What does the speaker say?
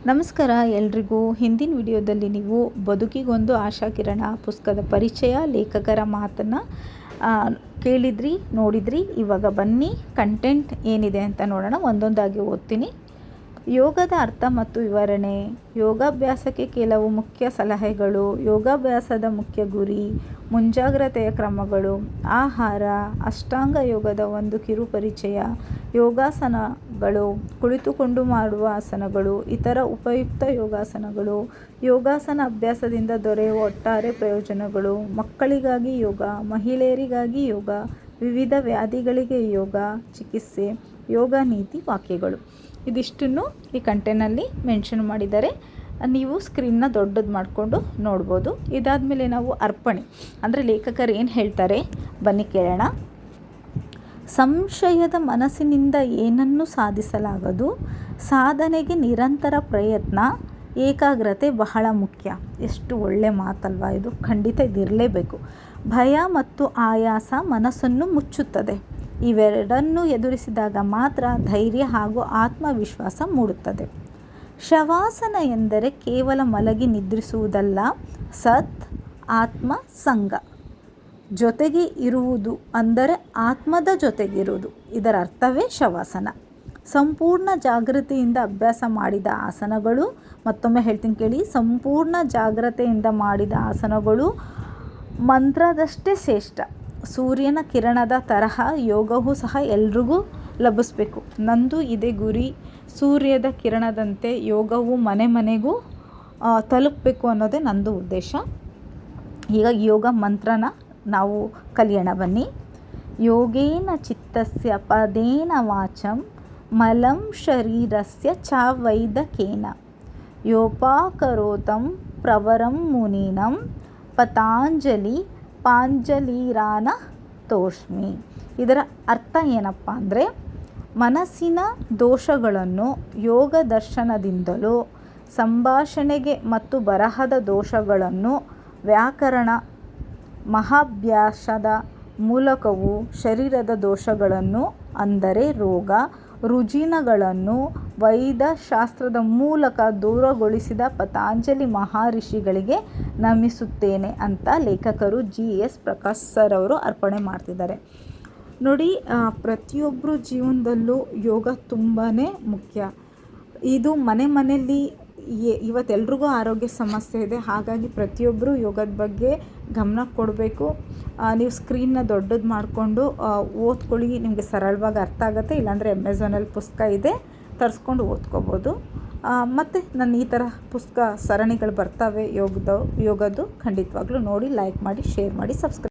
ನಮಸ್ಕಾರ ಎಲ್ರಿಗೂ. ಹಿಂದಿನ ವಿಡಿಯೋದಲ್ಲಿ ನೀವು ಬದುಕಿಗೊಂದು ಆಶಾಕಿರಣ ಪುಸ್ತಕದ ಪರಿಚಯ, ಲೇಖಕರ ಮಾತನ್ನು ಕೇಳಿದ್ರಿ, ನೋಡಿದ್ರಿ. ಇವಾಗ ಬನ್ನಿ ಕಂಟೆಂಟ್ ಏನಿದೆ ಅಂತ ನೋಡೋಣ. ಒಂದೊಂದಾಗಿ ಓದ್ತೀನಿ. ಯೋಗದ ಅರ್ಥ ಮತ್ತು ವಿವರಣೆ, ಯೋಗಾಭ್ಯಾಸಕ್ಕೆ ಕೆಲವು ಮುಖ್ಯ ಸಲಹೆಗಳು, ಯೋಗಾಭ್ಯಾಸದ ಮುಖ್ಯ ಗುರಿ, ಮುಂಜಾಗ್ರತೆಯ ಕ್ರಮಗಳು, ಆಹಾರ, ಅಷ್ಟಾಂಗ ಯೋಗದ ಒಂದು ಕಿರು ಪರಿಚಯ, ಯೋಗಾಸನಗಳು, ಕುಳಿತುಕೊಂಡು ಮಾಡುವ ಆಸನಗಳು, ಇತರ ಉಪಯುಕ್ತ ಯೋಗಾಸನಗಳು, ಯೋಗಾಸನ ಅಭ್ಯಾಸದಿಂದ ದೊರೆಯುವ ಒಟ್ಟಾರೆ ಪ್ರಯೋಜನಗಳು, ಮಕ್ಕಳಿಗಾಗಿ ಯೋಗ, ಮಹಿಳೆಯರಿಗಾಗಿ ಯೋಗ, ವಿವಿಧ ವ್ಯಾಧಿಗಳಿಗೆ ಯೋಗ ಚಿಕಿತ್ಸೆ, ಯೋಗ ನೀತಿ ವಾಕ್ಯಗಳು. ಇದಿಷ್ಟನ್ನು ಈ ಕಂಟೆಂಟ್ನಲ್ಲಿ ಮೆನ್ಷನ್ ಮಾಡಿದ್ದಾರೆ. ನೀವು ಸ್ಕ್ರೀನ್ನ ದೊಡ್ಡದು ಮಾಡಿಕೊಂಡು ನೋಡ್ಬೋದು. ಇದಾದಮೇಲೆ ನಾವು ಅರ್ಪಣೆ ಅಂದರೆ ಲೇಖಕರು ಏನು ಹೇಳ್ತಾರೆ ಬನ್ನಿ ಕೇಳೋಣ. ಸಂಶಯದ ಮನಸ್ಸಿನಿಂದ ಏನನ್ನು ಸಾಧಿಸಲಾಗದು. ಸಾಧನೆಗೆ ನಿರಂತರ ಪ್ರಯತ್ನ, ಏಕಾಗ್ರತೆ ಬಹಳ ಮುಖ್ಯ. ಎಷ್ಟು ಒಳ್ಳೆ ಮಾತಲ್ವಾ ಇದು. ಖಂಡಿತ ಇದಿರಲೇಬೇಕು. ಭಯ ಮತ್ತು ಆಯಾಸ ಮನಸ್ಸನ್ನು ಮುಚ್ಚುತ್ತದೆ. ಇವೆರಡನ್ನು ಎದುರಿಸಿದಾಗ ಮಾತ್ರ ಧೈರ್ಯ ಹಾಗೂ ಆತ್ಮವಿಶ್ವಾಸ ಮೂಡುತ್ತದೆ. ಶವಾಸನ ಎಂದರೆ ಕೇವಲ ಮಲಗಿ ನಿದ್ರಿಸುವುದಲ್ಲ, ಸತ್ ಆತ್ಮ ಸಂಗ, ಜೊತೆಗೆ ಇರುವುದು ಅಂದರೆ ಆತ್ಮದ ಜೊತೆಗಿರುವುದು. ಇದರ ಅರ್ಥವೇ ಶವಾಸನ. ಸಂಪೂರ್ಣ ಜಾಗೃತಿಯಿಂದ ಅಭ್ಯಾಸ ಮಾಡಿದ ಆಸನಗಳು, ಮತ್ತೊಮ್ಮೆ ಹೇಳ್ತೀನಿ ಕೇಳಿ, ಸಂಪೂರ್ಣ ಜಾಗ್ರತೆಯಿಂದ ಮಾಡಿದ ಆಸನಗಳು ಮಂತ್ರದಷ್ಟೇ ಶ್ರೇಷ್ಠ. ಸೂರ್ಯನ ಕಿರಣದ ತರಹ ಯೋಗವೂ ಸಹ ಎಲ್ರಿಗೂ ಲಭಿಸಬೇಕು. ನಂದು ಇದೇ ಗುರಿ. ಸೂರ್ಯದ ಕಿರಣದಂತೆ ಯೋಗವು ಮನೆ ಮನೆಗೂ ತಲುಪಬೇಕು ಅನ್ನೋದೇ ನಂದು ಉದ್ದೇಶ. ಈಗ ಯೋಗ ಮಂತ್ರನ ನಾವು ಕಲಿಯೋಣ ಬನ್ನಿ. ಯೋಗೇನ ಚಿತ್ತಸ್ಯ ಪದೇನ ವಾಚಂ ಮಲಂ ಶರೀರಸ್ಯ ಚ ವೈದಕೇನ ಯೋಪಾಕರೋತಂ ಪ್ರವರಂ ಮುನೀನಂ ಪತಾಂಜಲಿ ಪಾಂಜಲೀರಾನ ತೋಷ್ಮಿ. ಇದರ ಅರ್ಥ ಏನಪ್ಪ ಅಂದರೆ, ಮನಸ್ಸಿನ ದೋಷಗಳನ್ನು ಯೋಗ ದರ್ಶನದಿಂದಲೂ, ಸಂಭಾಷಣೆಗೆ ಮತ್ತು ಬರಹದ ದೋಷಗಳನ್ನು ವ್ಯಾಕರಣ ಮಹಾಭ್ಯಾಸದ ಮೂಲಕವೂ, ಶರೀರದ ದೋಷಗಳನ್ನು ಅಂದರೆ ರೋಗ ರುಜಿನಗಳನ್ನು ವೈದ್ಯಶಾಸ್ತ್ರದ ಮೂಲಕ ದೂರಗೊಳಿಸಿದ ಪತಾಂಜಲಿ ಮಹರ್ಷಿಗಳಿಗೆ ನಮಿಸುತ್ತೇನೆ ಅಂತ ಲೇಖಕರು GS ಪ್ರಕಾಶ್ ಸರ್ ಅವರು ಅರ್ಪಣೆ ಮಾಡ್ತಿದ್ದಾರೆ. ನೋಡಿ, ಪ್ರತಿಯೊಬ್ಬರು ಜೀವನದಲ್ಲೂ ಯೋಗ ತುಂಬಾ ಮುಖ್ಯ. ಇದು ಮನೆಯಲ್ಲಿ ಇವತ್ತೆಲ್ರಿಗೂ ಆರೋಗ್ಯ ಸಮಸ್ಯೆ ಇದೆ. ಹಾಗಾಗಿ ಪ್ರತಿಯೊಬ್ಬರು ಯೋಗದ ಬಗ್ಗೆ ಗಮನ ಕೊಡಬೇಕು. ನೀವು ಸ್ಕ್ರೀನ್ನ ದೊಡ್ಡದು ಮಾಡಿಕೊಂಡು ಓದ್ಕೊಳ್ಳಿ. ನಿಮಗೆ ಸರಳವಾಗಿ ಅರ್ಥ ಆಗುತ್ತೆ. ಇಲ್ಲಾಂದರೆ ಅಮೆಝಾನಲ್ಲಿ ಪುಸ್ತಕ ಇದೆ, ತರಿಸ್ಕೊಂಡು ಓದ್ಕೋಬೋದು. ಮತ್ತು ನನ್ನ ಈ ಥರ ಪುಸ್ತಕ ಸರಣಿಗಳು ಬರ್ತವೆ ಯೋಗದ್ದು. ಖಂಡಿತವಾಗ್ಲೂ ನೋಡಿ, ಲೈಕ್ ಮಾಡಿ, ಶೇರ್ ಮಾಡಿ, ಸಬ್ಸ್ಕ್ರೈಬ್